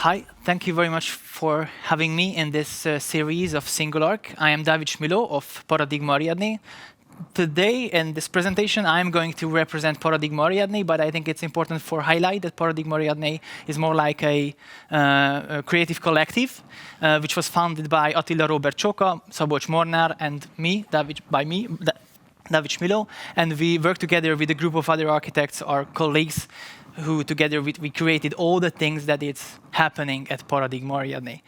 Hi, thank you very much for having me in this series of SINGULARCH. I am Dávid Smiló of Paradigma Ariadné. Today, in this presentation, I'm going to represent Paradigma Ariadné, but I think it's important for highlight that Paradigma Ariadné is more like a creative collective, which was founded by Attila Róbert Csóka, Szabolcs, Molnár, and me, Dávid Smiló, and we work together with a group of other architects, our colleagues, who together we created all the things that is happening at Paradigma Ariadné.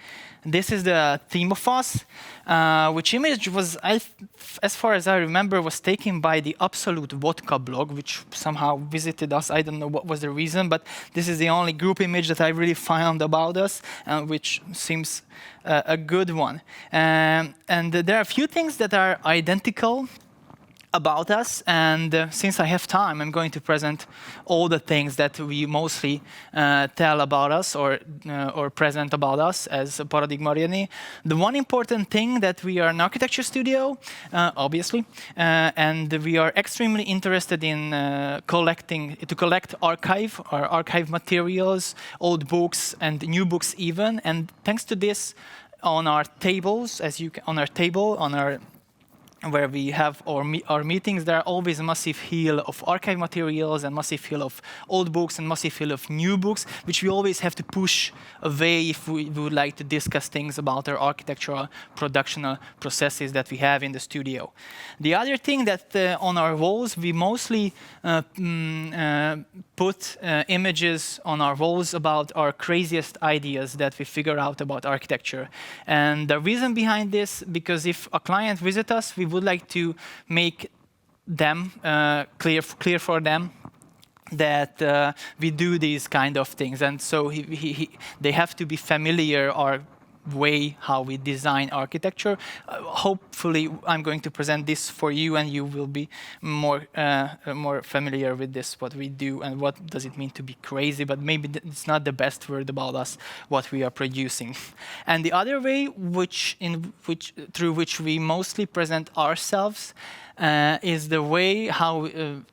This is the theme of us, which image was, as far as I remember, was taken by the Absolute Vodka blog, which somehow visited us. I don't know what was the reason, but this is the only group image that I really found about us, which seems a good one. And there are a few things that are identical about us, and since I have time, I'm going to present all the things that we mostly tell about us or present about us as Paradigma Ariadné. The one important thing that we are an architecture studio, obviously, and we are extremely interested in collect archive materials, old books and new books even, and thanks to this, on our tables, where we have our meetings, there are always a massive hill of archive materials and massive hill of old books and massive hill of new books, which we always have to push away if we would like to discuss things about our architectural productional processes that we have in the studio. The other thing that on our walls, we mostly put images on our walls about our craziest ideas that we figure out about architecture. And the reason behind this, because if a client visits us, we would like to make them clear for them that we do these kind of things, and so they have to be familiar our way how we design architecture. Hopefully, I'm going to present this for you, and you will be more familiar with this, what we do, and what does it mean to be crazy. But maybe it's not the best word about us, what we are producing. And the other way, through which we mostly present ourselves, is the way how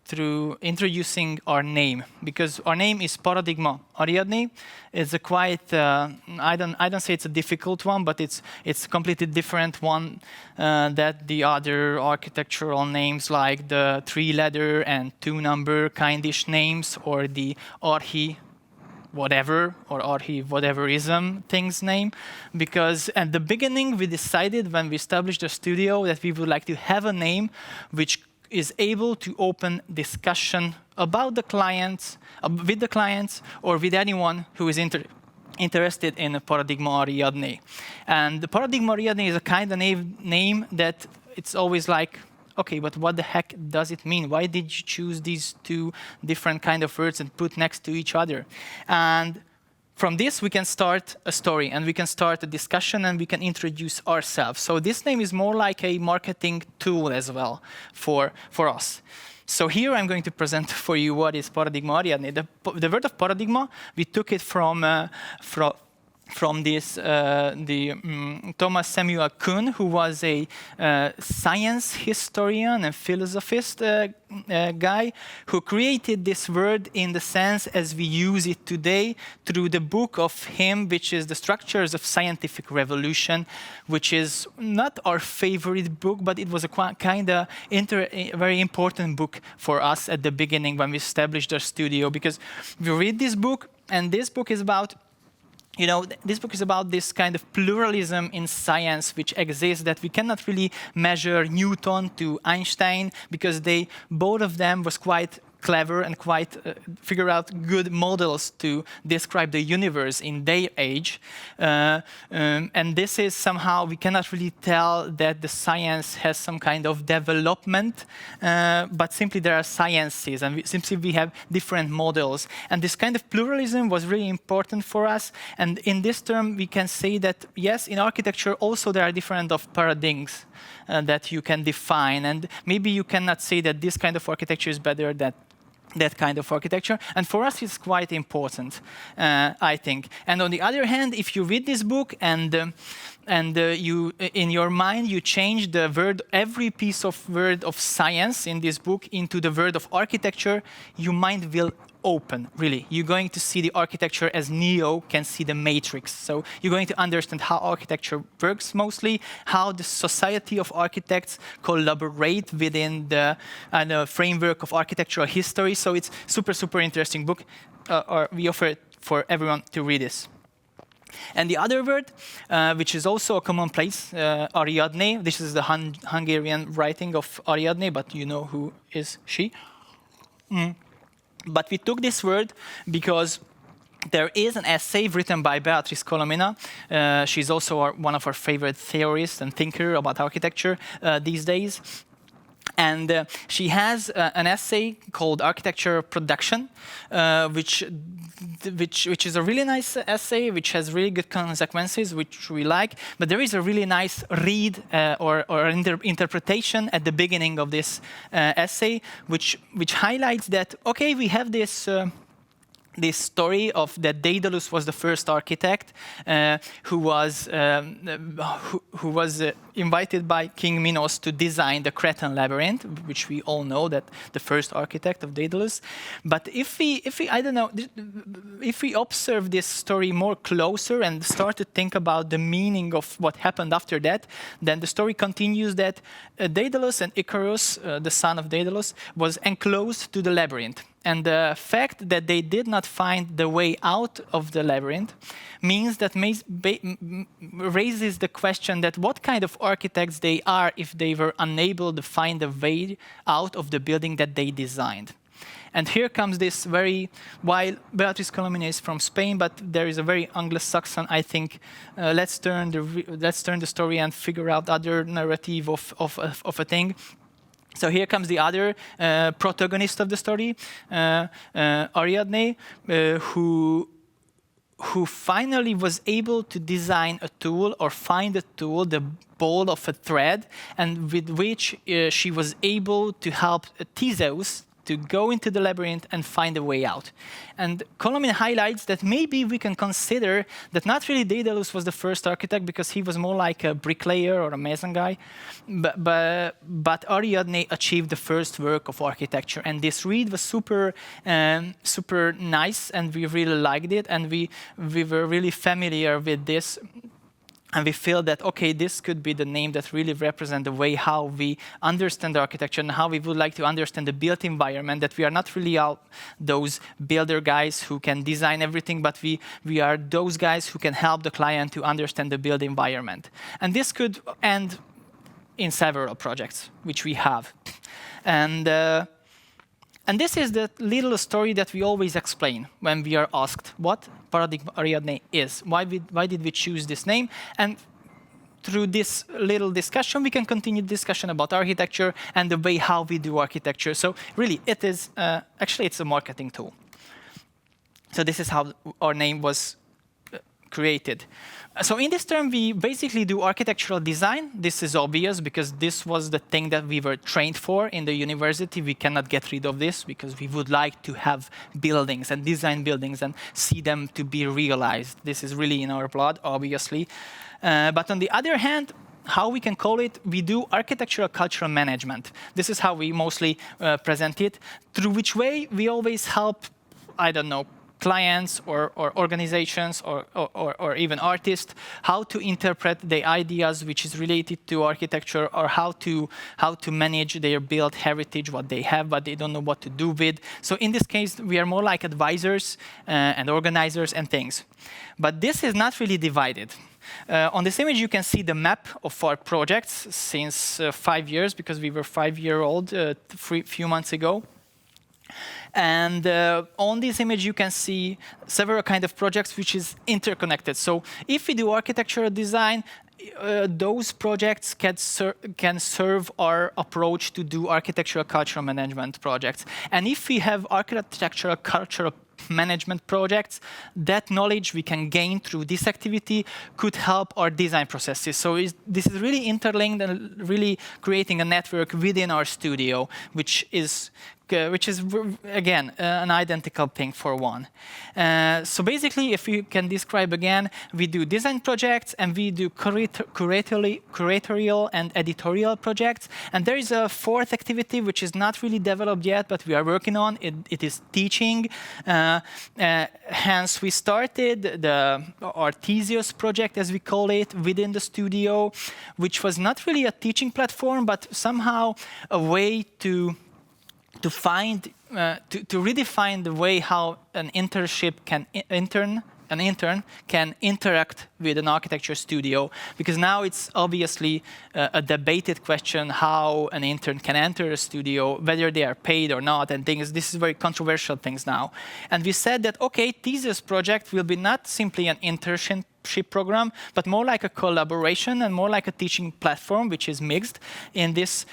through introducing our name, because our name is Paradigma Ariadné. It's a quite I don't say it's a difficult one, but it's a completely different one that the other architectural names, like the 3-letter and 2-number kindish names, or the archi whatever or whateverism thing's name, because at the beginning we decided when we established the studio that we would like to have a name which is able to open discussion about the clients, with the clients, or with anyone who is interested in a Paradigma Ariadné. And the Paradigma Ariadné is a kind of name that it's always like, okay, but what the heck does it mean? Why did you choose these two different kind of words and put next to each other? And from this, we can start a story, and we can start a discussion, and we can introduce ourselves. So this name is more like a marketing tool as well for us. So here I'm going to present for you what is Paradigma Ariadné. The word of paradigma, we took it from this, Thomas Samuel Kuhn, who was a science historian and philosophist guy, who created this word in the sense as we use it today through the book of him, which is The Structures of Scientific Revolution, which is not our favorite book, but it was a kind of very important book for us at the beginning when we established our studio, because we read this book, and this book is about this kind of pluralism in science which exists, that we cannot really measure Newton to Einstein, because both of them was quite clever and quite figure out good models to describe the universe in their age. And this is somehow, we cannot really tell that the science has some kind of development, but simply there are sciences, and simply we have different models. And this kind of pluralism was really important for us. And in this term, we can say that, yes, in architecture also there are different of paradigms that you can define. And maybe you cannot say that this kind of architecture is better than that kind of architecture, and for us it's quite important, I think. And on the other hand, if you read this book and you in your mind you change the word, every piece of word of science in this book into the word of architecture, your mind will open, really. You're going to see the architecture as Neo can see the Matrix. So you're going to understand how architecture works mostly, how the society of architects collaborate within the framework of architectural history. So it's super, super interesting book. Or we offer it for everyone to read this. And the other word, which is also a commonplace, Ariadne. This is the Hungarian writing of Ariadne, but you know who is she. But we took this word because there is an essay written by Beatrice Colomina. She's also one of our favorite theorists and thinkers about architecture these days. And she has an essay called Architecture Production, which is a really nice essay, which has really good consequences, which we like. But there is a really nice read or interpretation at the beginning of this essay, which highlights that, okay, we have this story of that Daedalus was the first architect who was invited by King Minos to design the Cretan labyrinth, which we all know that the first architect of Daedalus. But if we observe this story more closer and start to think about the meaning of what happened after that, then the story continues that Daedalus and Icarus, the son of Daedalus, was enclosed to the labyrinth. And the fact that they did not find the way out of the labyrinth means that raises the question that what kind of architects they are if they were unable to find a way out of the building that they designed. And here comes this while Beatrice Colomina is from Spain, but there is a very Anglo-Saxon, I think, let's turn the story and figure out other narrative of a thing. So here comes the other protagonist of the story, Ariadne, who finally was able to design a tool or find a tool, the ball of a thread, and with which she was able to help Theseus to go into the labyrinth and find a way out. And Colomina highlights that maybe we can consider that not really Daedalus was the first architect because he was more like a bricklayer or a mason guy, but Ariadne achieved the first work of architecture. And this read was super nice, and we really liked it, and we were really familiar with this. And we feel that, okay, this could be the name that really represents the way how we understand architecture and how we would like to understand the built environment, that we are not really those builder guys who can design everything, but we are those guys who can help the client to understand the built environment. And this could end in several projects, which we have. And this is the little story that we always explain when we are asked what Paradigma Ariadné is. Why did we choose this name? And through this little discussion, we can continue the discussion about architecture and the way how we do architecture. So really, it is actually it's a marketing tool. So this is how our name was created. So in this term, we basically do architectural design. This is obvious because this was the thing that we were trained for in the university. We cannot get rid of this because we would like to have buildings and design buildings and see them to be realized. This is really in our blood, obviously. But on the other hand, how we can call it, we do architectural cultural management. This is how we mostly present it, through which way we always help, I don't know, clients or organizations or even artists, how to interpret the ideas which is related to architecture, or how to manage their built heritage, what they have, but they don't know what to do with. So in this case, we are more like advisors and organizers and things. But this is not really divided. On this image, you can see the map of our projects since 5 years, because we were 5-year-old a few months ago. And on this image, you can see several kinds of projects which is interconnected. So if we do architectural design, those projects can serve our approach to do architectural cultural management projects. And if we have architectural cultural management projects, that knowledge we can gain through this activity could help our design processes. So this is really interlinked and really creating a network within our studio, which is again an identical thing for one. So basically, if you can describe again, we do design projects and we do curatorial and editorial projects. And there is a fourth activity which is not really developed yet, but we are working on. It is teaching. Hence, we started our Theseus project, as we call it, within the studio, which was not really a teaching platform, but somehow a way to redefine the way how an intern can interact with an architecture studio, because now it's obviously a debated question how an intern can enter a studio, whether they are paid or not, and things. This is very controversial things now. And we said that, okay, Theseus project will be not simply an internship program, but more like a collaboration and more like a teaching platform, which is mixed in this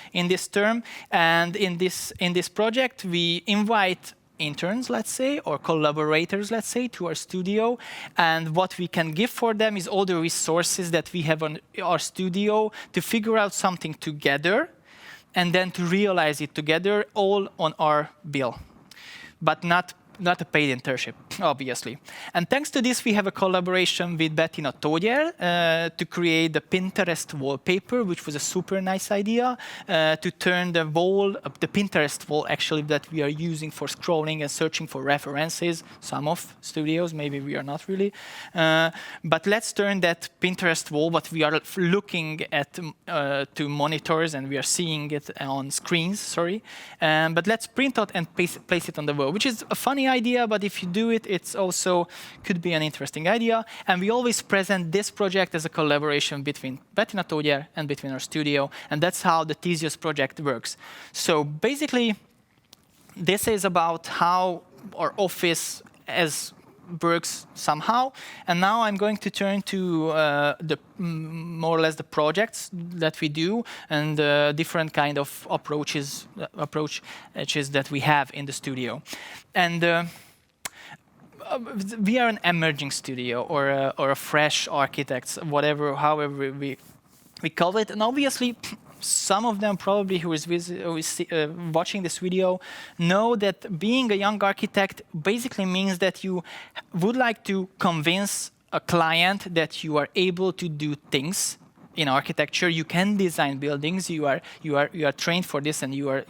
term. And in this project, we invite interns, let's say, or collaborators, let's say, to our studio. And what we can give for them is all the resources that we have on our studio to figure out something together and then to realize it together, all on our bill, but not a paid internship, obviously. And thanks to this, we have a collaboration with Bettina Tógyér to create the Pinterest wallpaper, which was a super nice idea, to turn the Pinterest wall, actually, that we are using for scrolling and searching for references. Some of studios, maybe we are not really. But let's turn that Pinterest wall, what we are looking at to monitors, and we are seeing it on screens, sorry. But let's print out and place it on the wall, which is a funny idea, but if you do it, it's also could be an interesting idea. And we always present this project as a collaboration between Bettina Tógyér and between our studio, and that's how the Theseus project works. So basically, this is about how our office works somehow. And now I'm going to turn to more or less the projects that we do and different kind of approaches that we have in the studio. And we are an emerging studio or a fresh architects, however we call it. And obviously, some of them probably who is watching this video know that being a young architect basically means that you would like to convince a client that you are able to do things in architecture. You can design buildings. You are trained for this, and you are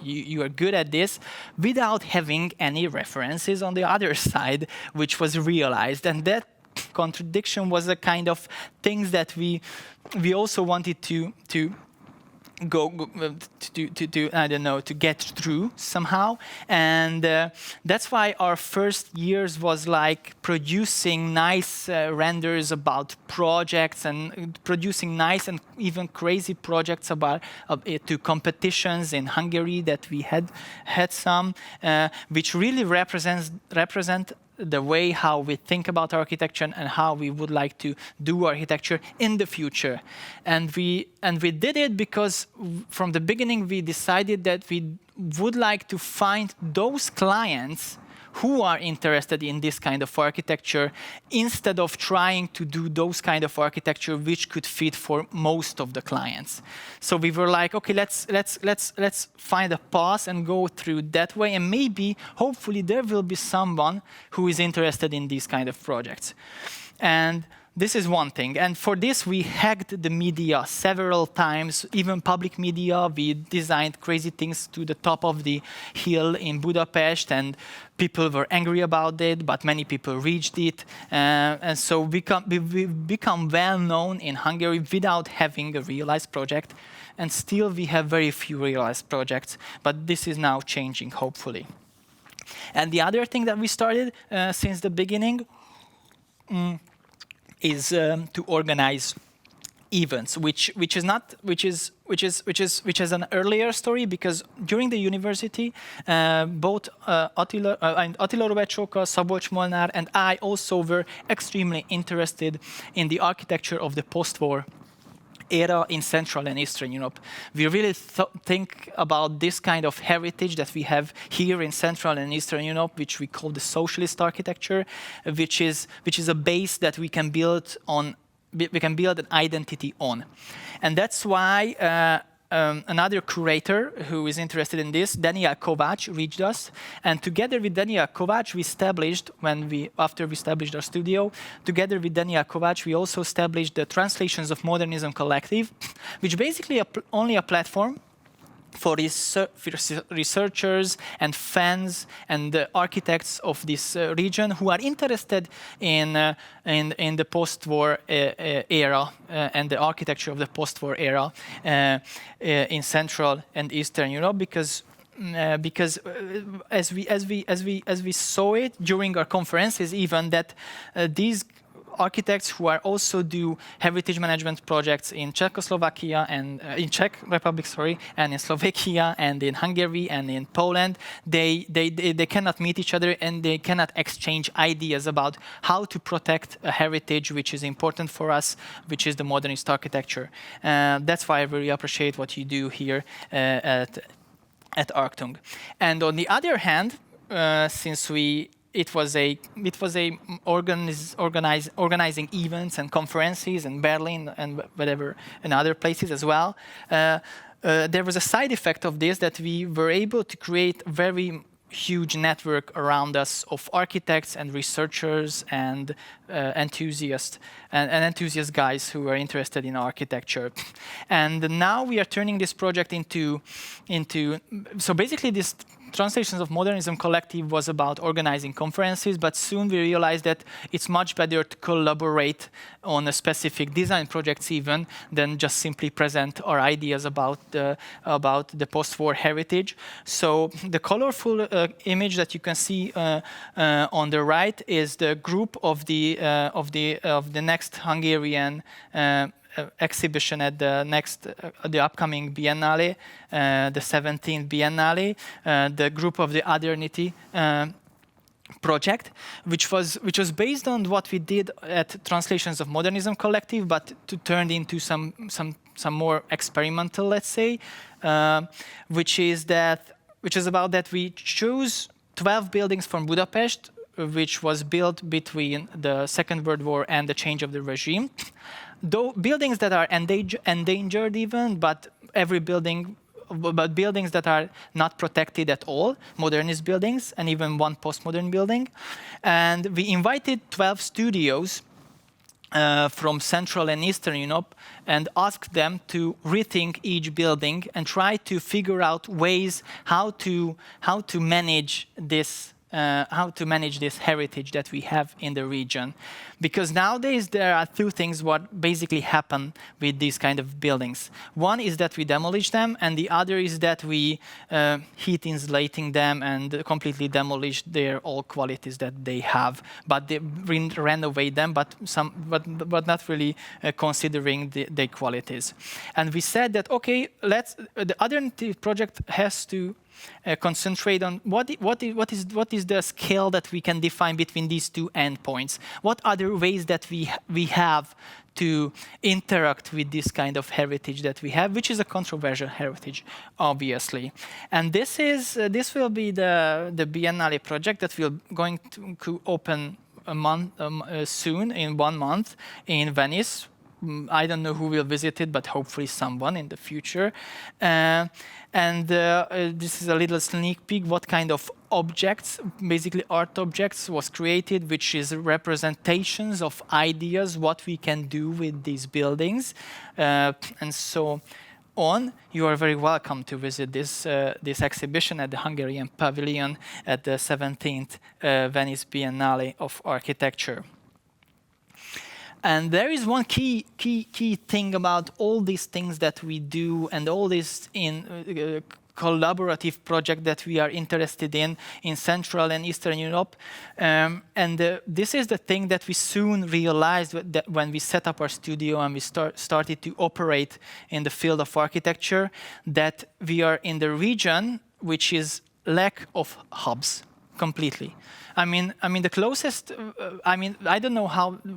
good at this, without having any references on the other side, which was realized. And that contradiction was a kind of things that we also wanted to get through somehow. And that's why our first years was like producing nice renders about projects and producing nice and even crazy projects about to competitions in Hungary that we had some, which really represent the way how we think about architecture and how we would like to do architecture in the future. And we did it because from the beginning we decided that we would like to find those clients who are interested in this kind of architecture, instead of trying to do those kind of architecture which could fit for most of the clients. So we were like, okay, let's find a path and go through that way, and maybe, hopefully, there will be someone who is interested in these kind of projects. And this is one thing. And for this, we hacked the media several times, even public media. We designed crazy things to the top of the hill in Budapest, and people were angry about it, but many people reached it. And so we become well-known in Hungary without having a realized project. And still, we have very few realized projects. But this is now changing, hopefully. And the other thing that we started since the beginning is to organize events, which is an earlier story, because during the university, both Attila Róbert Csóka, Szabolcs, Molnár, and I also were extremely interested in the architecture of the post-war era in Central and Eastern Europe. We really think about this kind of heritage that we have here in Central and Eastern Europe, which we call the socialist architecture, which is a base that we can build an identity on. And that's why another curator who is interested in this, Dániel Kovács, reached us, and together with Dániel Kovács, we established, after we established our studio, together with Dániel Kovács, we also established the Translations of Modernism Collective, which basically only a platform for researchers and fans and the architects of this region who are interested in the post-war era and the architecture of the post-war era in Central and Eastern Europe, because as we saw it during our conferences, even that these architects who are also do heritage management projects in Czechoslovakia and in Czech Republic, and in Slovakia and in Hungary and in Poland, they cannot meet each other and they cannot exchange ideas about how to protect a heritage which is important for us, which is the modernist architecture. That's why I really appreciate what you do here at Archtung. And on the other hand, since it was organizing events and conferences in Berlin and whatever, and other places as well. There was a side effect of this, that we were able to create very huge network around us of architects and researchers and enthusiast guys who are interested in architecture. And now we are turning this project into so basically this Translations of Modernism Collective was about organizing conferences, but soon we realized that it's much better to collaborate on a specific design projects even than just simply present our ideas about the post-war heritage. So the colorful image that you can see on the right is the group of the next Hungarian exhibition at the upcoming Biennale, the 17th Biennale, the group of the Modernity project, which was based on what we did at Translations of Modernism Collective, but to turn into some more experimental, let's say, which is about that we chose 12 buildings from Budapest, which was built between the Second World War and the change of the regime. Though buildings that are endangered even, but buildings that are not protected at all, modernist buildings, and even one postmodern building. And we invited 12 studios from Central and Eastern Europe and asked them to rethink each building and try to figure out ways how to manage this heritage that we have in the region. Because nowadays there are two things what basically happen with these kind of buildings. One is that we demolish them, and the other is that we heat insulating them and completely demolish their all qualities that they have. But they renovate them, but not really considering their qualities. And we said that okay, the alternative project has to concentrate on what is the scale that we can define between these two endpoints. What other ways that we have to interact with this kind of heritage that we have, which is a controversial heritage, obviously. And this will be the Biennale project that will going to open soon, in 1 month, in Venice. I don't know who will visit it, but hopefully someone in the future. This is a little sneak peek what kind of objects, basically art objects, was created, which is representations of ideas, what we can do with these buildings. And so on. You are very welcome to visit this exhibition at the Hungarian Pavilion at the 17th Venice Biennale of Architecture. And there is one key thing about all these things that we do and all this in collaborative project that we are interested in Central and Eastern Europe. This is the thing that we soon realized that when we set up our studio and we started to operate in the field of architecture, that we are in the region which is lack of hubs completely. I mean, the closest. I don't know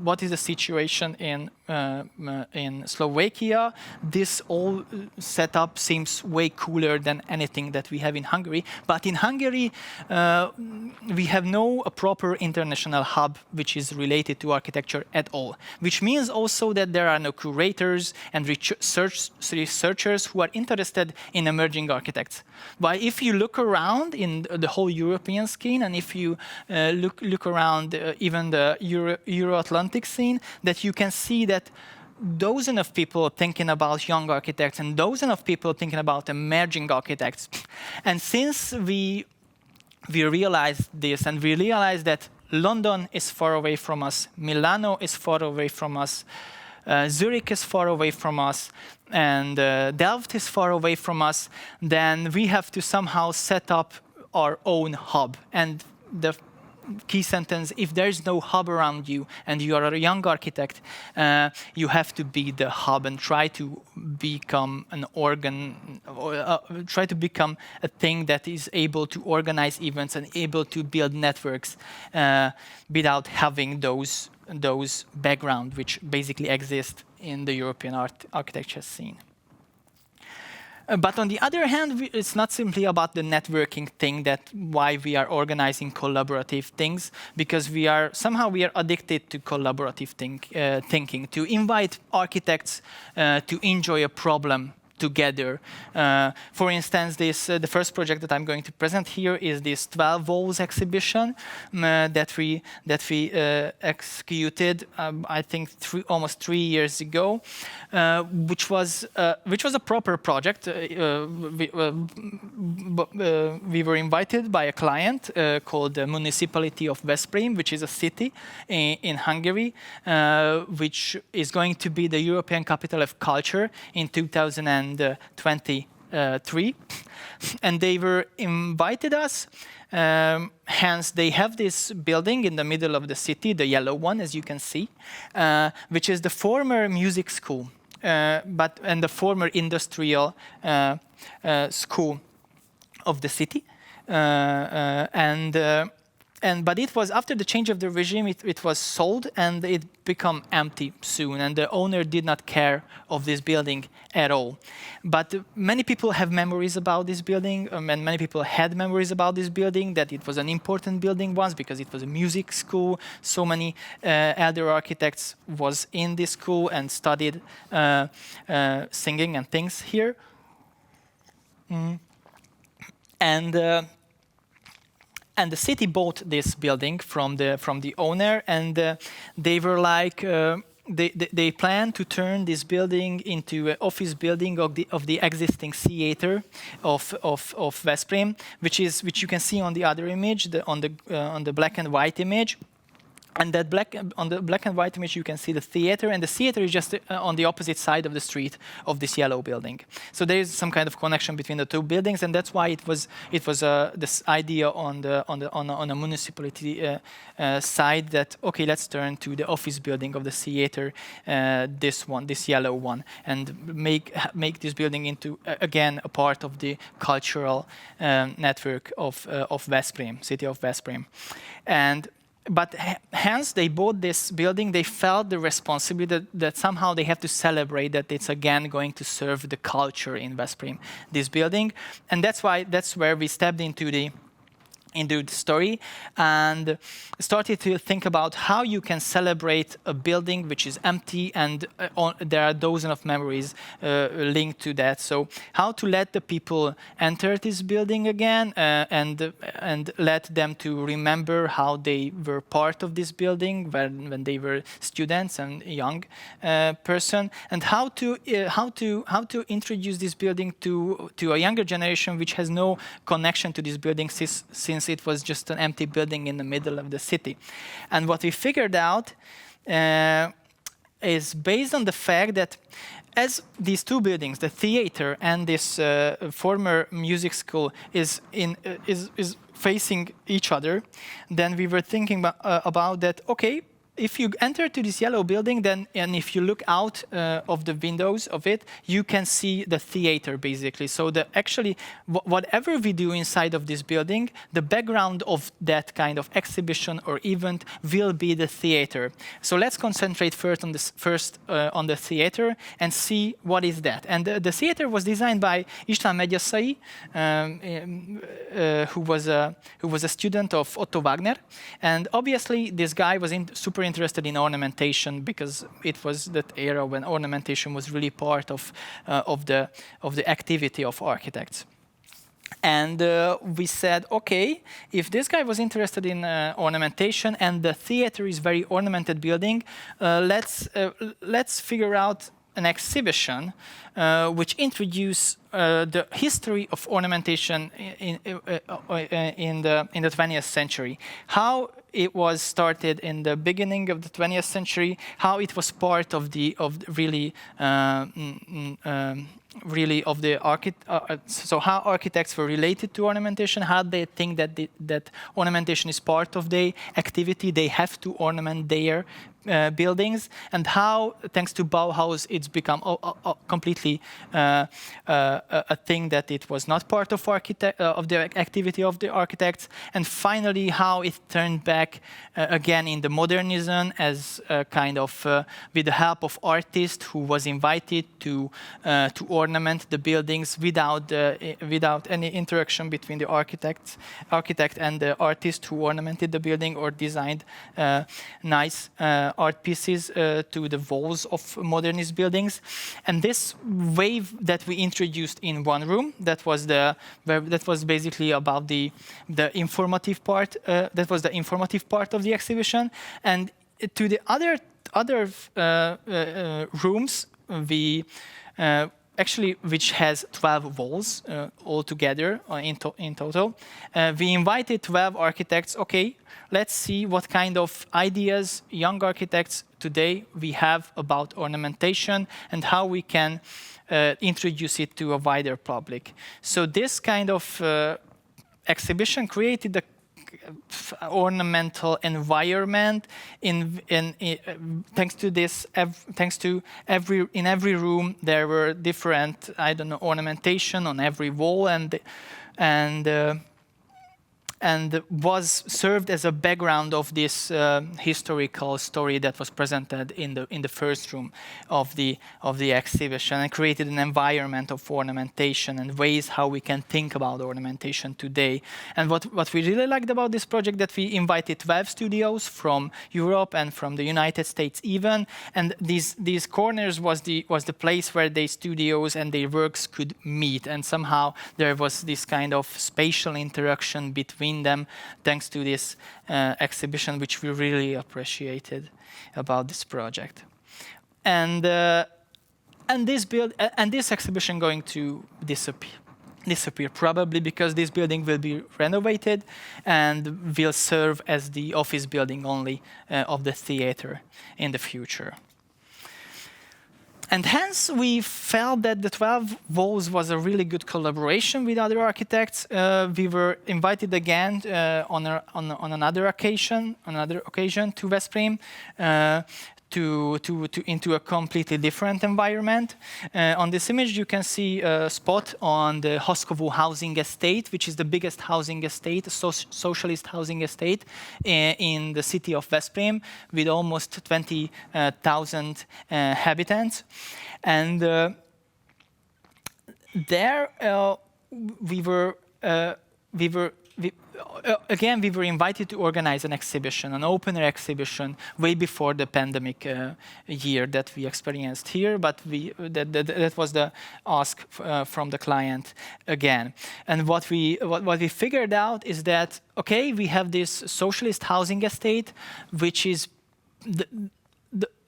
what is the situation in in Slovakia, this all setup seems way cooler than anything that we have in Hungary. But in Hungary, we have no proper international hub which is related to architecture at all, which means also that there are no curators and researchers who are interested in emerging architects. But if you look around in the whole European scene, and if you look around even the Euro-Atlantic scene, that you can see that dozens of people thinking about young architects and dozens of people thinking about emerging architects. And since we realized this, and we realized that London is far away from us, Milano is far away from us, Zurich is far away from us, and Delft is far away from us, then we have to somehow set up our own hub. And the key sentence, if there is no hub around you and you are a young architect, you have to be the hub and try to become an organ, or try to become a thing that is able to organize events and able to build networks without having those background which basically exist in the European architecture scene. But on the other hand, it's not simply about the networking thing, that why we are organizing collaborative things, because we are addicted to collaborative thinking, to invite architects to enjoy a problem together. For instance, the first project that I'm going to present here is this 12 Walls exhibition that we executed, I think almost 3 years ago, which was a proper project. We were invited by a client called the Municipality of Veszprém, which is a city in Hungary, which is going to be the European Capital of Culture in 2023, and they were invited us. Hence, they have this building in the middle of the city, the yellow one, as you can see, which is the former music school, and the former industrial school of the city, but it was after the change of the regime, it was sold and it became empty soon, and the owner did not care of this building at all. But many people have memories about this building, and many people had memories about this building, that it was an important building once because it was a music school. So many elder architects was in this school and studied singing and things here. And the city bought this building from the owner, and they were like, they planned to turn this building into an office building of the existing theater of Veszprém, which you can see on the other image, on the black and white image. And on the black and white image, you can see the theater, and the theater is just on the opposite side of the street of this yellow building. So there is some kind of connection between the two buildings, and that's why it was this idea on the municipality side that, okay, let's turn to the office building of the theater, this yellow one, and make this building into again a part of the cultural network of Veszprém, city of Veszprém, But hence, they bought this building. They felt the responsibility that somehow they have to celebrate that it's again going to serve the culture in Veszprém, this building. And that's where we stepped into the story and started to think about how you can celebrate a building which is empty, and there are dozens of memories linked to that. So how to let the people enter this building again and let them to remember how they were part of this building when they were students and young person, and how to introduce this building to a younger generation which has no connection to this building since it was just an empty building in the middle of the city. And what we figured out is based on the fact that as these two buildings, the theater and this former music school, is facing each other, then we were thinking about that, okay, if you enter to this yellow building, then, and if you look out of the windows of it, you can see the theater, basically. So actually, whatever we do inside of this building, the background of that kind of exhibition or event will be the theater. So let's concentrate first on the theater and see what is that. And the theater was designed by István Megyeszai, who was a student of Otto Wagner. And obviously, this guy was super interested in ornamentation, because it was that era when ornamentation was really part of the activity of architects. And we said, okay, if this guy was interested in ornamentation and the theater is very ornamented building, let's figure out an exhibition which introduces the history of ornamentation in the 20th century. How it was started in the beginning of the 20th century, how it was part of so how architects were related to ornamentation, how they think that ornamentation is part of their activity, they have to ornament their buildings, and how, thanks to Bauhaus, it's become completely a thing that it was not part of the activity of the architects, and finally how it turned back again in the modernism as kind of with the help of artists who was invited to ornament the buildings without any interaction between the architect and the artist who ornamented the building or designed nice art pieces to the walls of modernist buildings. And this wave that we introduced in one room, that was basically about the informative part. That was the informative part of the exhibition. And to the other rooms, we actually, which has 12 walls altogether in total. We invited 12 architects. Okay, let's see what kind of ideas young architects today we have about ornamentation and how we can introduce it to a wider public. So this kind of exhibition created the ornamental environment thanks to this. In every room there were different, I don't know, ornamentation on every wall, and was served as a background of this historical story that was presented in the first room of the exhibition, and created an environment of ornamentation and ways how we can think about ornamentation today. And what we really liked about this project, that we invited 12 studios from Europe and from the United States even, and these corners was the place where the studios and their works could meet, and somehow there was this kind of spatial interaction between them, thanks to this exhibition, which we really appreciated about this project. And this exhibition going to disappear probably, because this building will be renovated and will serve as the office building only of the theater in the future. And hence, we felt that the 12 Walls was a really good collaboration with other architects. We were invited again on another occasion to Veszprém into a completely different environment. On this image, you can see a spot on the Haskovo housing estate, which is the biggest housing estate, socialist housing estate in the city of Veszprém, with almost 20,000 inhabitants. And there we were invited to organize an exhibition, an open-air exhibition, way before the pandemic year that we experienced here, but that was the ask from the client again. And what we figured out is that, okay, we have this socialist housing estate, which is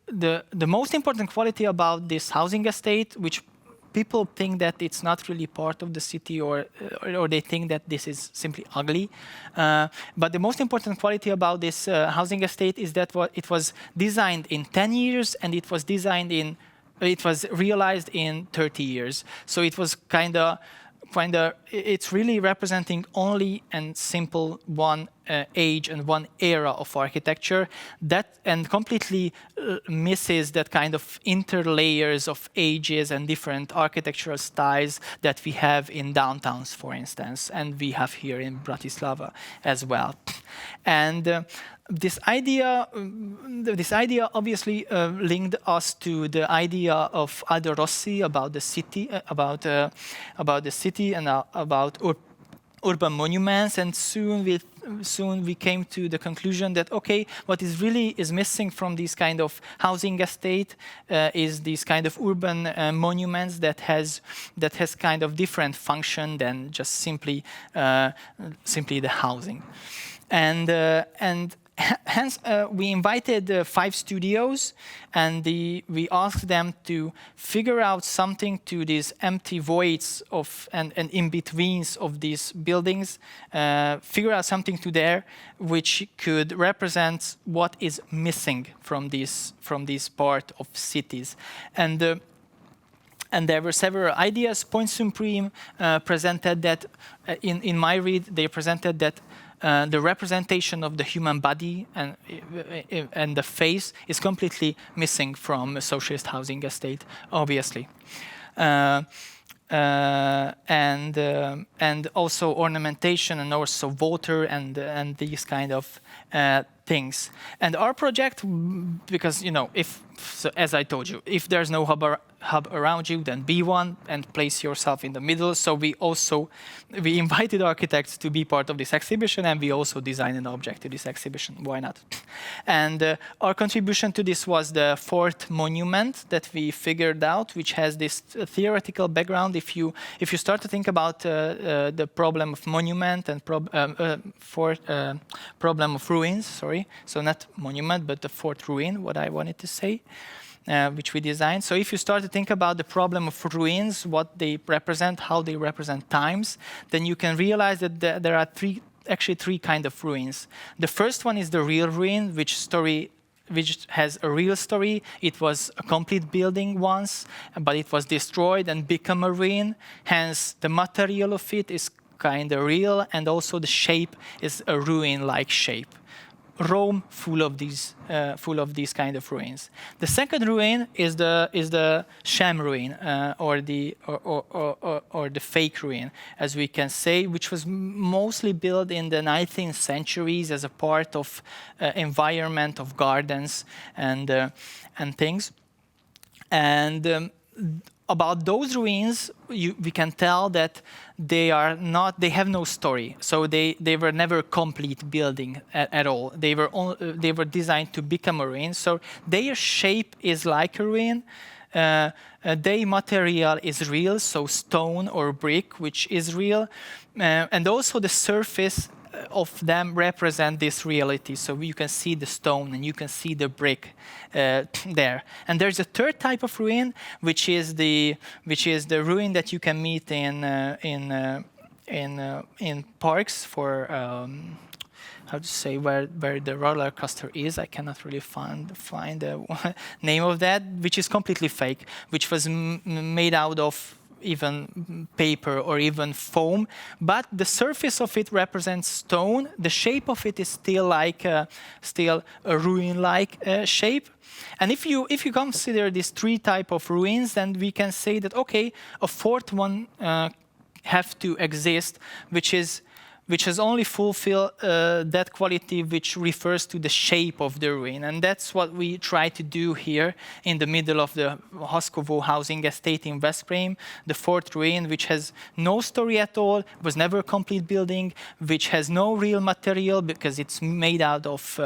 the most important quality about this housing estate, which people think that it's not really part of the city, or they think that this is simply ugly. But the most important quality about this housing estate is that it was designed in 10 years, and it was realized in 30 years. So it was kind of, it's really representing only and simple one age and one era of architecture, that and completely misses that kind of interlayers of ages and different architectural styles that we have in downtowns, for instance, and we have here in Bratislava as well. And this idea obviously linked us to the idea of Aldo Rossi about the city, about the city and about urban monuments, and soon we came to the conclusion that okay, what is really missing from this kind of housing estate is these kind of urban monuments that has kind of different function than just simply the housing, and hence, we invited 5 studios, and we asked them to figure out something to these empty voids of and in-betweens of these buildings, figure out something to there which could represent what is missing from this part of cities. And there were several ideas. Point Supreme presented that, in my read, they presented that the representation of the human body and the face is completely missing from a socialist housing estate, obviously. And also ornamentation, and also water and these kind of things. And our project, because as I told you, if there's no hub around you, then be one and place yourself in the middle. So we invited architects to be part of this exhibition, and we also designed an object to this exhibition. Why not? And our contribution to this was the 4th monument that we figured out, which has this theoretical background. If you start to think about the problem of monument and problem of ruins, sorry, so not monument, but the 4th ruin, what I wanted to say, which we designed. So if you start to think about the problem of ruins, what they represent, how they represent times, then you can realize that there are actually three kinds of ruins. The first one is the real ruin, which has a real story. It was a complete building once, but it was destroyed and become a ruin. Hence, the material of it is kind of real, and also the shape is a ruin-like shape. Rome full of these kind of ruins. The second ruin is the sham ruin, or the fake ruin, as we can say, which was mostly built in the 19th centuries as a part of environment of gardens and things. And about those ruins, we can tell that they have no story. So they were never complete building at all. They were designed to become a ruin. So their shape is like a ruin. Their material is real, so stone or brick, which is real, and also the surface of them represent this reality. So you can see the stone and you can see the brick there. And there's a third type of ruin, which is the ruin that you can meet in parks for how to say where the roller coaster is. I cannot really find the name of that, which is completely fake, which was made out of even paper or even foam, but the surface of it represents stone. The shape of it is still a ruin-like shape. And if you consider these three types of ruins, then we can say that okay, a fourth one have to exist, which has only fulfilled that quality which refers to the shape of the ruin. And that's what we try to do here in the middle of the Haskovo housing estate in Veszprém, the fourth ruin, which has no story at all, was never a complete building, which has no real material because it's made out of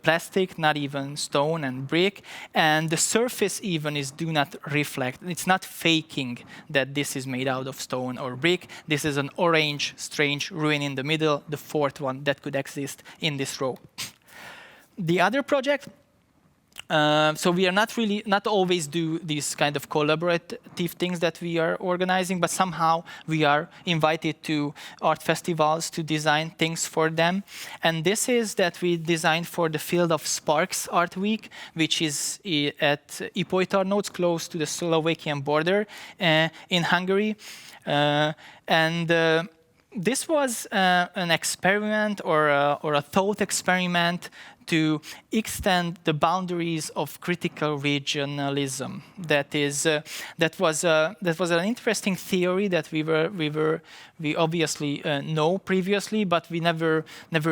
plastic, not even stone and brick. And the surface even do not reflect. It's not faking that this is made out of stone or brick. This is an orange, strange ruin in the middle, the fourth one that could exist in this row. The other project, so we are not always do these kind of collaborative things that we are organizing, but somehow we are invited to art festivals to design things for them. And this is that we designed for the Field of Sparks Art Week, which is at Ipolytarnóc, close to the Slovakian border in Hungary. And this was an experiment or a thought experiment to extend the boundaries of critical regionalism. That was an interesting theory that we obviously know previously, but we never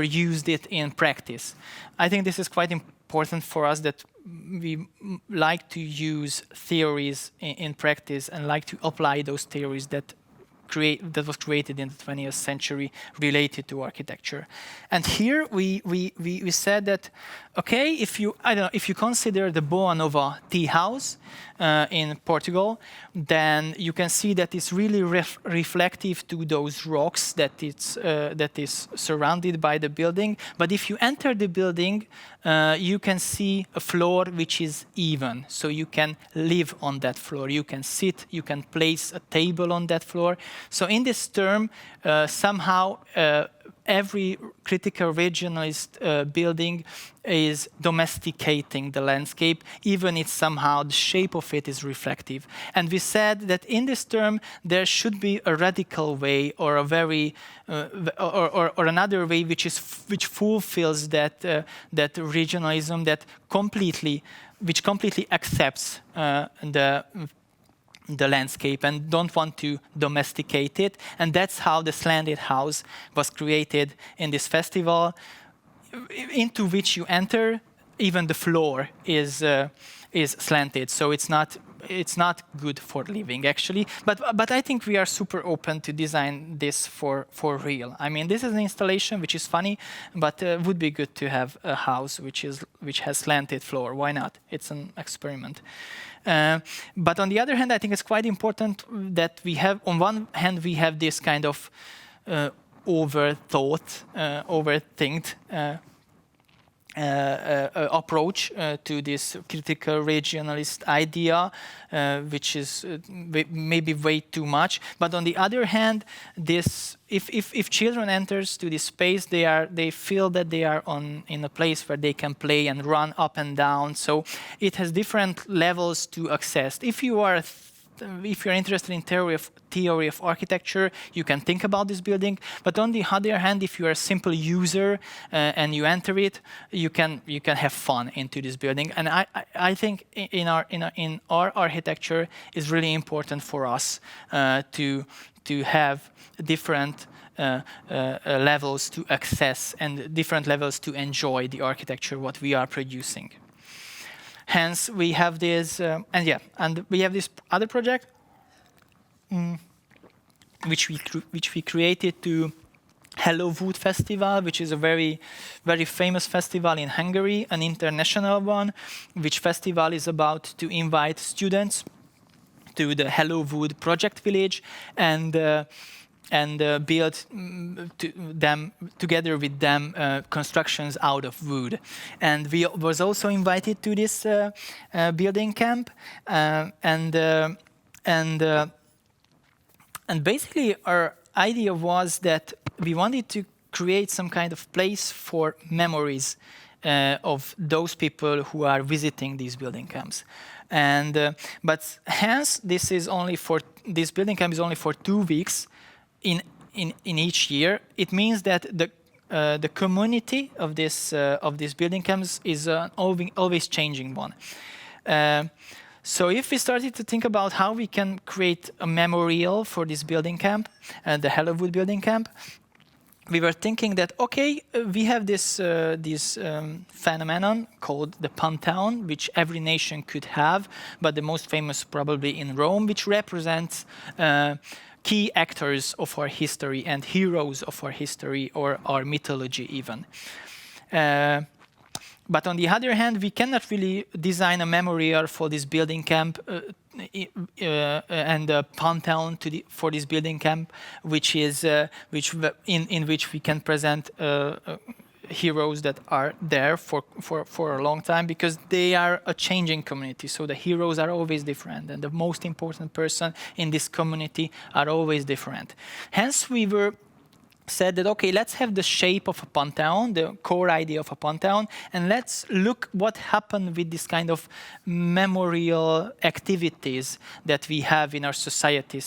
used it in practice. I think this is quite important for us, that we like to use theories in practice and like to apply those theories that was created in the 20th century related to architecture. And here we said that, okay, if you consider the Boa Nova tea house in Portugal, then you can see that it's really reflective to those rocks that is surrounded by the building. But if you enter the building, you can see a floor which is even, so you can live on that floor. You can sit, you can place a table on that floor. So in this term, somehow every critical regionalist building is domesticating the landscape, even if somehow the shape of it is reflective. And we said that in this term there should be a radical way, or a very or another way which fulfills that regionalism, which completely accepts the landscape and don't want to domesticate it. And that's how the slanted house was created in this festival, into which you enter. Even the floor is slanted, so it's not good for living, actually. But I think we are super open to design this for real. I mean, this is an installation which is funny, but would be good to have a house which has slanted floor. Why not? It's an experiment. But on the other hand, I think it's quite important that we have, on one hand, we have this kind of overthinked approach to this critical regionalist idea, which is maybe way too much. But on the other hand, if children enters to this space, they feel that they are in a place where they can play and run up and down. So it has different levels to access. If you're interested in theory of architecture, you can think about this building. But on the other hand, if you are a simple user and you enter it, you can have fun into this building. And I think in our architecture is really important for us to have different levels to access and different levels to enjoy the architecture what we are producing. Hence, we have this, and we have this other project, which we created to Hello Wood Festival, which is a very, very famous festival in Hungary, an international one, which festival is about to invite students to the Hello Wood project village and build together with them constructions out of wood. And we was also invited to this building camp, and basically our idea was that we wanted to create some kind of place for memories of those people who are visiting these building camps. And but hence this building camp is only for 2 weeks. In each year. It means that the community of these building camps is an always changing one. So if we started to think about how we can create a memorial for this building camp, the Hello Wood building camp, we were thinking that, okay, we have this phenomenon called the Pantheon, which every nation could have, but the most famous probably in Rome, which represents key actors of our history and heroes of our history or our mythology even. But on the other hand, we cannot really design a memorial for this building camp and a pantheon for this building camp, which is in which we can present heroes that are there for a long time, because they are a changing community. So the heroes are always different, and the most important person in this community are always different. Hence, we were said that, okay, let's have the shape of a pantheon, the core idea of a pantheon, and let's look what happened with this kind of memorial activities that we have in our society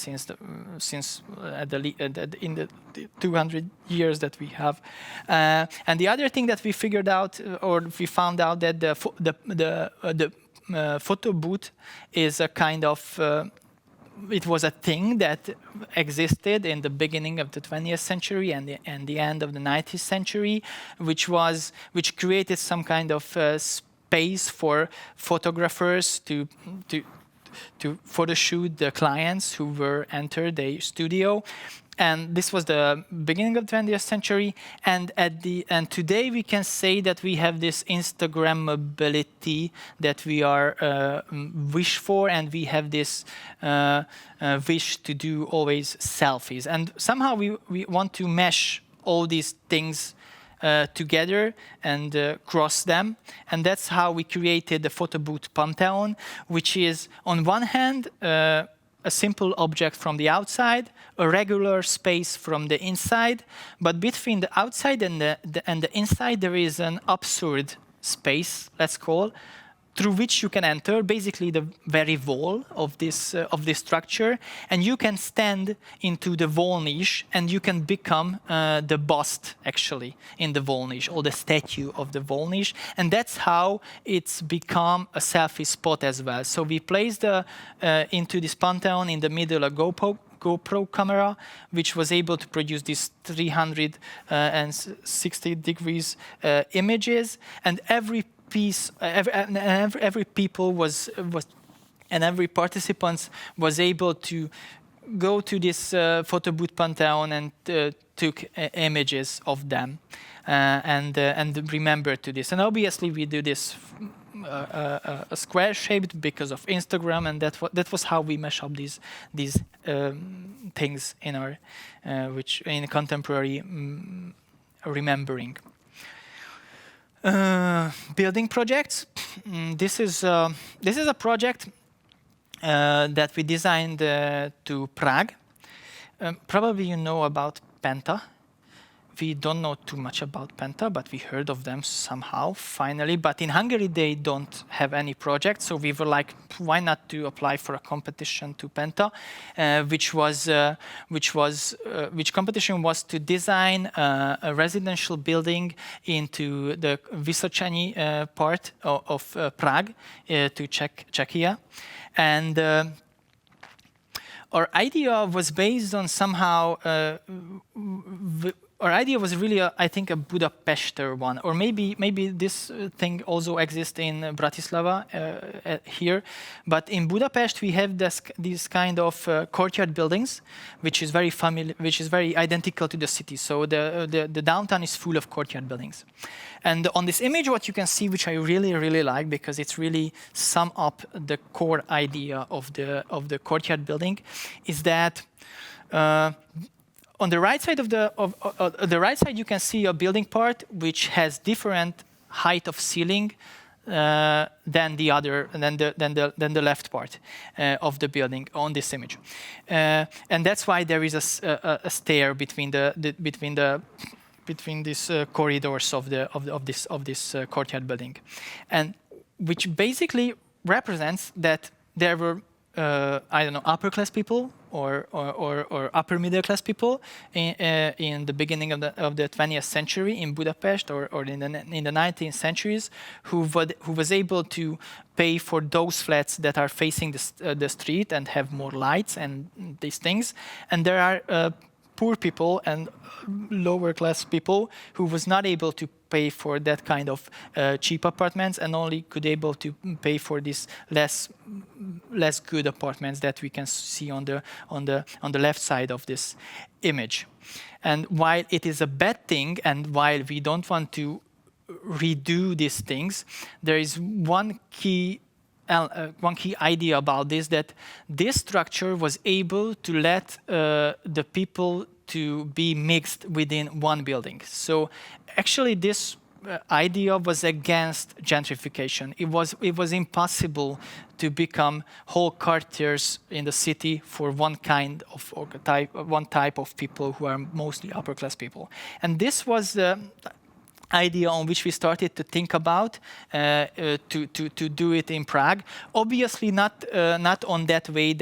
in the 200 years that we have. And the other thing that we figured out, or we found out, that the photo booth is a kind of it was a thing that existed in the beginning of the 20th century and the end of the 19th century, which created some kind of space for photographers to photo shoot the clients who were entered the studio. And this was the beginning of the 20th century, and today we can say that we have this Instagrammability that we are wish for, and we have this wish to do always selfies. And somehow we want to mesh all these things together and cross them, and that's how we created the photo booth Pantheon, which is on one hand a simple object from the outside, a regular space from the inside, but between the outside and the inside there is an absurd space, let's call, through which you can enter basically the very wall of this structure, and you can stand into the wall niche, and you can become the bust actually in the wall niche, or the statue of the wall niche, and that's how it's become a selfie spot as well. So we placed into this Pantheon in the middle a GoPro camera, which was able to produce these 360 degrees images, and every people was and every participant was able to go to this photo booth Pantheon and took images of them and remember to this. And obviously we do this a square shaped because of Instagram, and that was how we mash up these things in our which in contemporary remembering. Building projects. This is a project that we designed to Prague. Probably you know about Penta. We don't know too much about Penta, but we heard of them somehow, finally. But in Hungary, they don't have any project, so we were like, why not to apply for a competition to Penta, which competition was to design a residential building into the Vysočany part of Prague, to Czechia, and. Our idea was based on somehow. Our idea was really, I think, a Budapester one, or maybe this thing also exists in Bratislava here. But in Budapest, we have these kind of courtyard buildings, which is very familiar, which is very identical to the city. So the downtown is full of courtyard buildings. And on this image, what you can see, which I really like, because it's really sum up the core idea of the courtyard building, is that. On the right side the right side, you can see a building part which has different height of ceiling than the left part of the building on this image, and that's why there is a stair between these corridors of this courtyard building, and which basically represents that there were I don't know, upper class people or upper middle class people in the beginning of the 20th century in Budapest or in the 19th centuries who was able to pay for those flats that are facing the street and have more lights and these things, and there are poor people and lower class people who was not able to pay for that kind of cheap apartments and only could able to pay for these less good apartments that we can see on the left side of this image. And while it is a bad thing, and while we don't want to redo these things, there is one key idea about this, that this structure was able to let the people to be mixed within one building. So actually this idea was against gentrification. It was impossible to become whole quarters in the city for one type of people who are mostly upper class people. And this was the idea on which we started to think about to do it in Prague. Obviously not on that way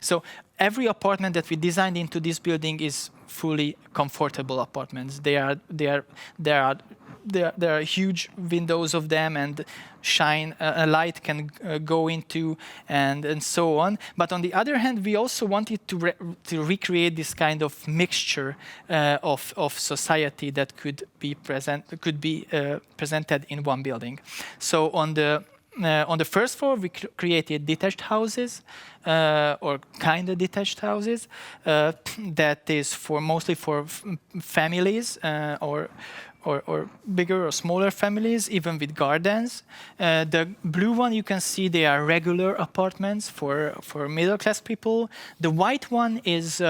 so every apartment that we designed into this building is fully comfortable apartments. There are huge windows of them, and a light can go into, and so on. But on the other hand, we also wanted to recreate this kind of mixture of society that could be presented in one building. So on the first floor, we created detached houses, or kind of detached houses, that is mostly for families, or bigger or smaller families, even with gardens. The blue one, you can see they are regular apartments for middle-class people. The white one is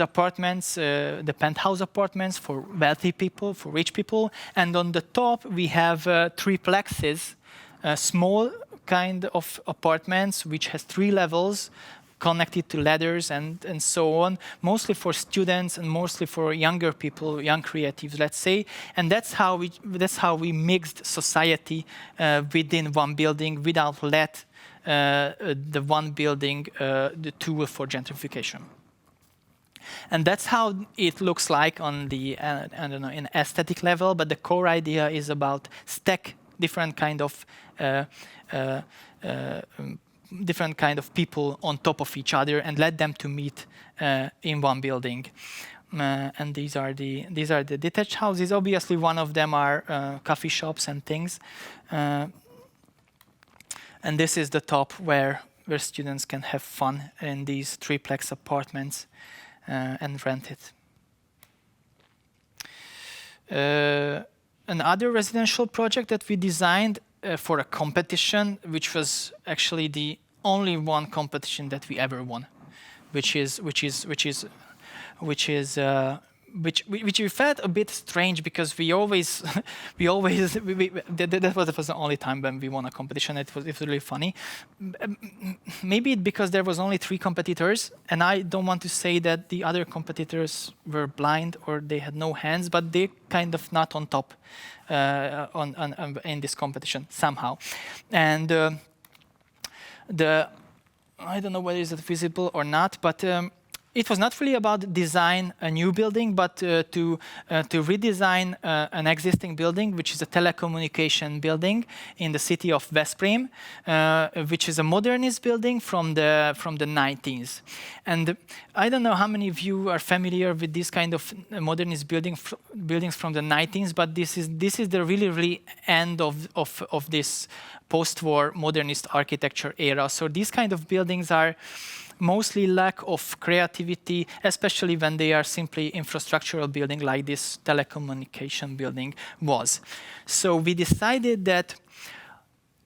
apartments, the penthouse apartments for wealthy people, for rich people. And on the top, we have triplexes, small kind of apartments, which has 3 levels, connected to ladders and so on, mostly for students and mostly for younger people, young creatives, let's say. And that's how we mixed society within one building without the one building the tool for gentrification. And that's how it looks like on the I don't know, in aesthetic level. But the core idea is about stack different kind of people on top of each other and let them to meet in one building. And these are the detached houses. Obviously, one of them are coffee shops and things. And this is the top where students can have fun in these triplex apartments and rent it. Another residential project that we designed for a competition, which was actually the only one competition that we ever won, which we felt a bit strange because that was the only time when we won a competition. It was really funny. Maybe because there was only 3 competitors, and I don't want to say that the other competitors were blind or they had no hands, but they kind of not on top in this competition somehow. And I don't know whether it's visible or not, but it was not really about design a new building, but to redesign an existing building, which is a telecommunication building in the city of Veszprém, which is a modernist building from the 19th. And I don't know how many of you are familiar with this kind of modernist buildings from the 19th, but this is the really end of this post-war modernist architecture era. So these kind of buildings are mostly lack of creativity, especially when they are simply infrastructural building like this telecommunication building was. So we decided that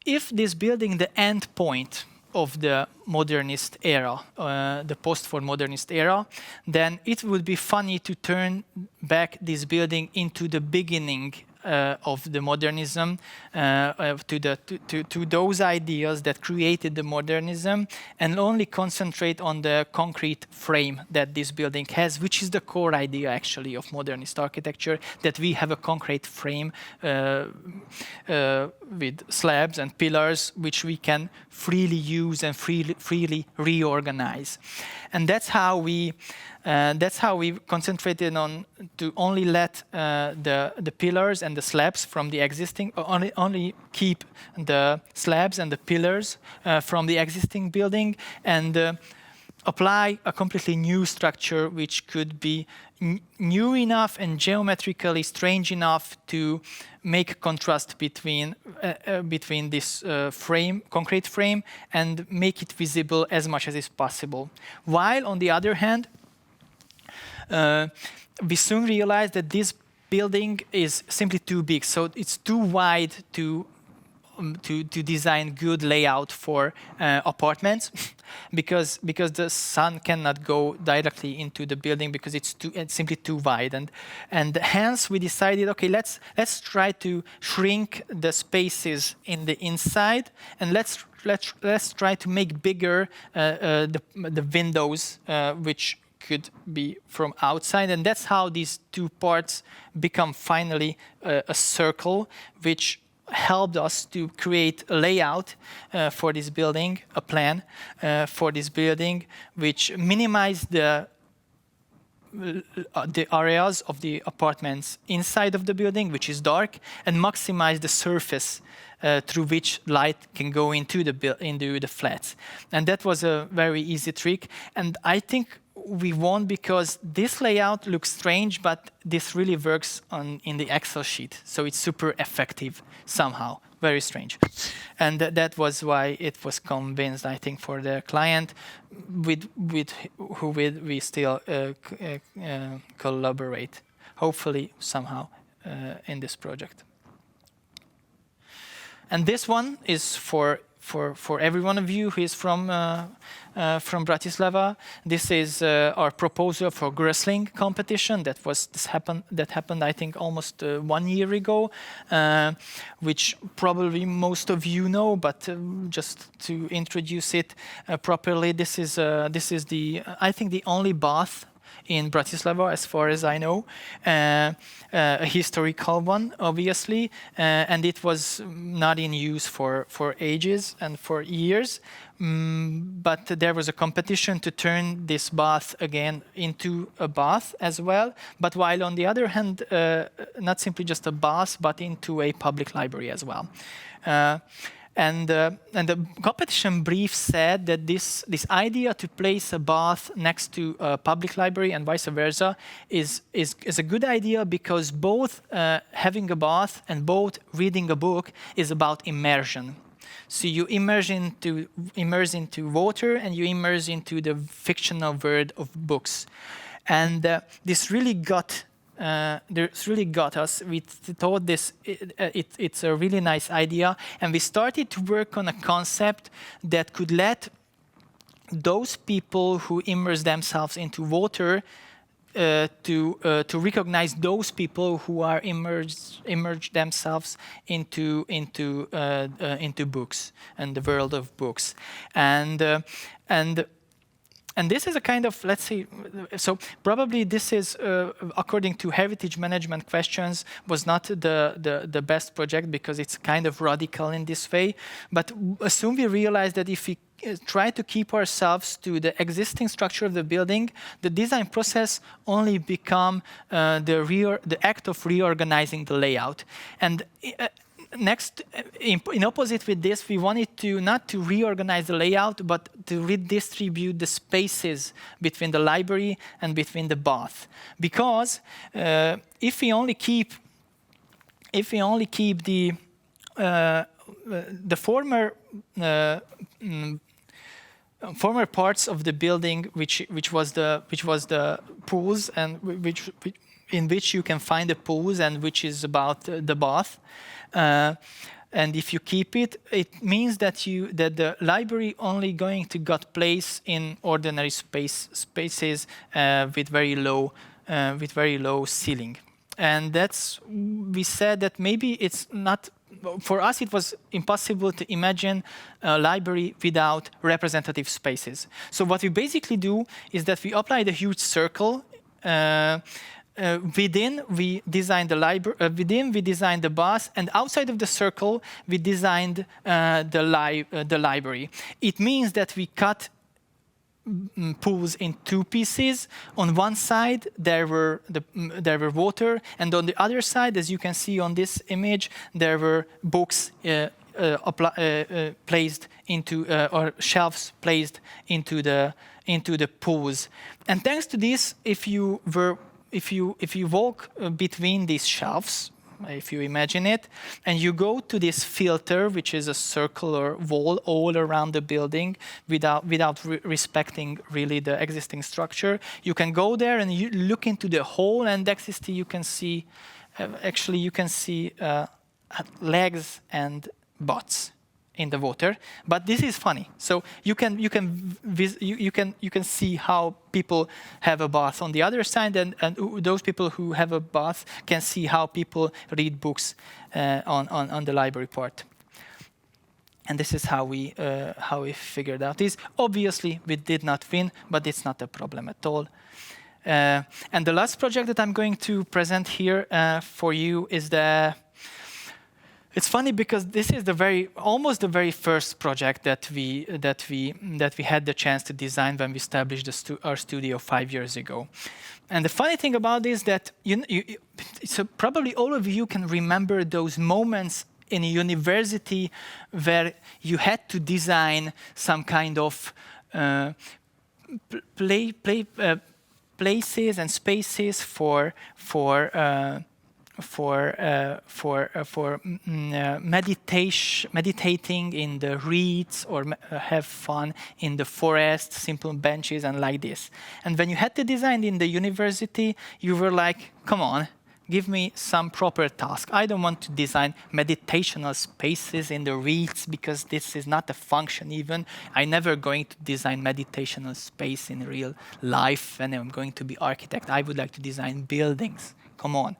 if this building, the end point of the modernist era, the post-war modernist era, then it would be funny to turn back this building into the beginning of the modernism, to those ideas that created the modernism, and only concentrate on the concrete frame that this building has, which is the core idea actually of modernist architecture, that we have a concrete frame with slabs and pillars which we can freely use and freely reorganize. And that's how we concentrated on to only let the pillars and the slabs from the existing, only keep the slabs and the pillars from the existing building, and apply a completely new structure which could be new enough and geometrically strange enough to make contrast between this concrete frame, and make it visible as much as is possible. While on the other hand, we soon realized that this building is simply too big, so it's too wide to to design good layout for apartments, because the sun cannot go directly into the building because it's simply too wide, and hence we decided, okay, let's try to shrink the spaces in the inside, and let's try to make bigger the windows which could be from outside, and that's how these two parts become finally a circle, which helped us to create a layout for this building, a plan for this building, which minimized the areas of the apartments inside of the building, which is dark, and maximize the surface through which light can go into the flats. And that was a very easy trick. And I think we won because this layout looks strange, but this really works in the Excel sheet. So it's super effective somehow. Very strange. And that was why it was convinced, I think, for the client, with who we still collaborate, hopefully somehow in this project. And this one is for every one of you who is from Bratislava. This is our proposal for wrestling competition. That happened, I think, almost 1 year ago, which probably most of you know. But just to introduce it properly, this is the I think the only bath in Bratislava, as far as I know, a historical one, obviously, and it was not in use for ages and for years. But there was a competition to turn this bath again into a bath as well. But while on the other hand, not simply just a bath, but into a public library as well. And the competition brief said that this idea to place a bath next to a public library and vice versa is a good idea, because both having a bath and both reading a book is about immersion. So you immerse into water, and you immerse into the fictional world of books. And this really got us. We thought it's a really nice idea, and we started to work on a concept that could let those people who immerse themselves into water to recognize those people who are immerse themselves into books and the world of books, and this is a kind of, let's say, so probably this is, according to heritage management questions, was not the best project, because it's kind of radical in this way. But soon we realized that if we try to keep ourselves to the existing structure of the building, the design process only become the act of reorganizing the layout. And next, in opposite with this, we wanted to not to reorganize the layout, but to redistribute the spaces between the library and between the bath. Because if we only keep the former parts of the building, which was the pools, and in which you can find the pools, and which is about the bath. And if you keep it, it means that the library only going to got place in ordinary spaces with very low ceiling. And we said that maybe it's not. For us, it was impossible to imagine a library without representative spaces. So what we basically do is that we apply the huge circle. Within, we designed the library. Within, we designed the bath, and outside of the circle, we designed the library. It means that we cut pools in two pieces. On one side, there were water, and on the other side, as you can see on this image, there were books placed into or shelves placed into the pools. And thanks to this, if you walk between these shelves, if you imagine it, and you go to this filter, which is a circular wall all around the building without respecting really the existing structure, you can go there and you look into the hole, and you can see legs and bots in the water, but this is funny. So you can see how people have a bath on the other side, and those people who have a bath can see how people read books on the library part. And this is how we figured out this. Obviously, we did not win, but it's not a problem at all. And the last project that I'm going to present here for you is it's funny because this is almost the very first project that we had the chance to design when we established our studio 5 years ago. And the funny thing about this is that so probably all of you can remember those moments in a university where you had to design some kind of places and spaces for meditating in the reeds, or have fun in the forest, simple benches and like this. And when you had to design in the university, you were like, come on, give me some proper task. I don't want to design meditational spaces in the reeds because this is not a function even. I'm never going to design meditational space in real life when I'm going to be architect. I would like to design buildings. Come on.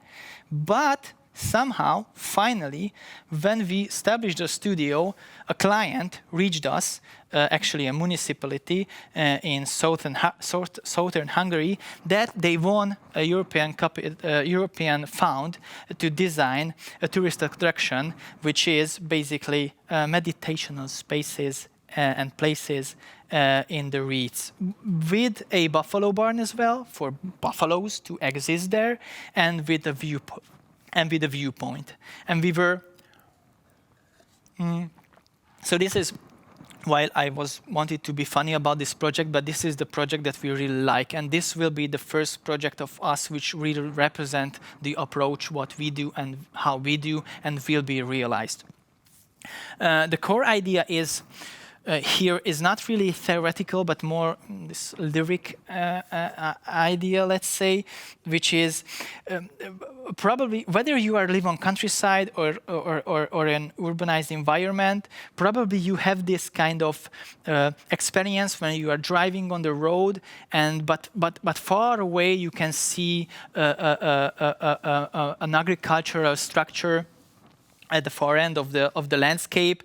But somehow, finally, when we established a studio, a client reached us, actually a municipality in southern Hungary, that they won a European fund to design a tourist attraction, which is basically meditational spaces and places in the reeds, with a buffalo barn as well for buffaloes to exist there, and with a viewpoint. And we were. So this is. While I wanted to be funny about this project, but this is the project that we really like, and this will be the first project of us which really represent the approach, what we do and how we do, and will be realized. The core idea is. Here is not really theoretical, but more this lyric idea, let's say, which is probably whether you are live on countryside or an urbanized environment, probably you have this kind of experience when you are driving on the road, and but far away you can see an agricultural structure at the far end of the landscape,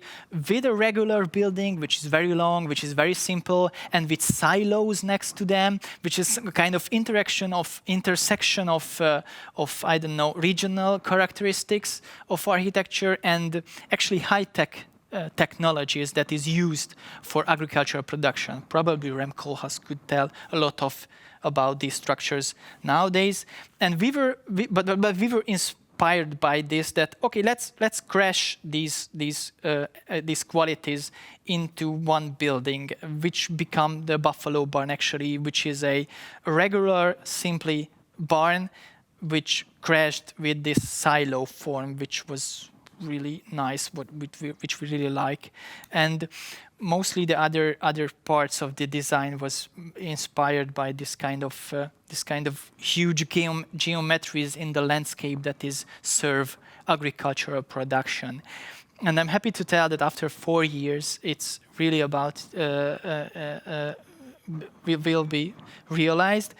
with a regular building which is very long, which is very simple, and with silos next to them, which is a kind of intersection of I don't know, regional characteristics of architecture and actually high-tech technologies that is used for agricultural production. Probably Rem Koolhaas could tell a lot about these structures nowadays, and we were inspired by this, that okay, let's crash these qualities into one building, which become the Buffalo Barn actually, which is a regular, simply barn, which crashed with this silo form, which was really nice, which we really like. And mostly the other parts of the design was inspired by this kind of huge geometries in the landscape that is serve agricultural production. And I'm happy to tell that after 4 years, it's really about will be realized.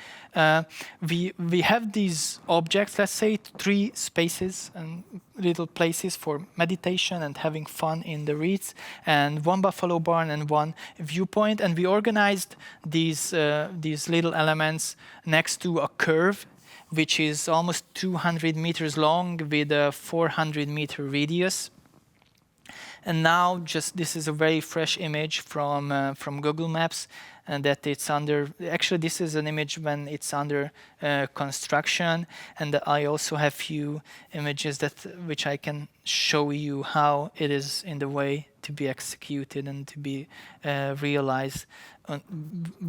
We have these objects, let's say 3 spaces and little places for meditation and having fun in the reeds, and 1 buffalo barn and 1 viewpoint. And we organized these little elements next to a curve, which is almost 200 meters long with a 400-meter radius. And now, this is a very fresh image from Google Maps, and that it's under. Actually, this is an image when it's under construction, and I also have few images which I can show you how it is in the way to be executed and to be realized,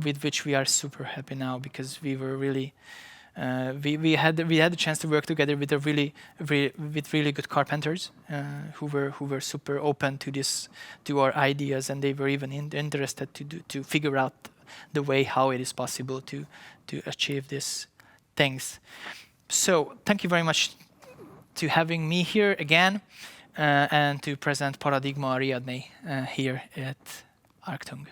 with which we are super happy now, because we were really. We had the chance to work together with really good carpenters who were super open to our ideas, and they were even interested to figure out the way how it is possible to achieve these things. So thank you very much to having me here again. and to present Paradigma Ariadné here at Archtung.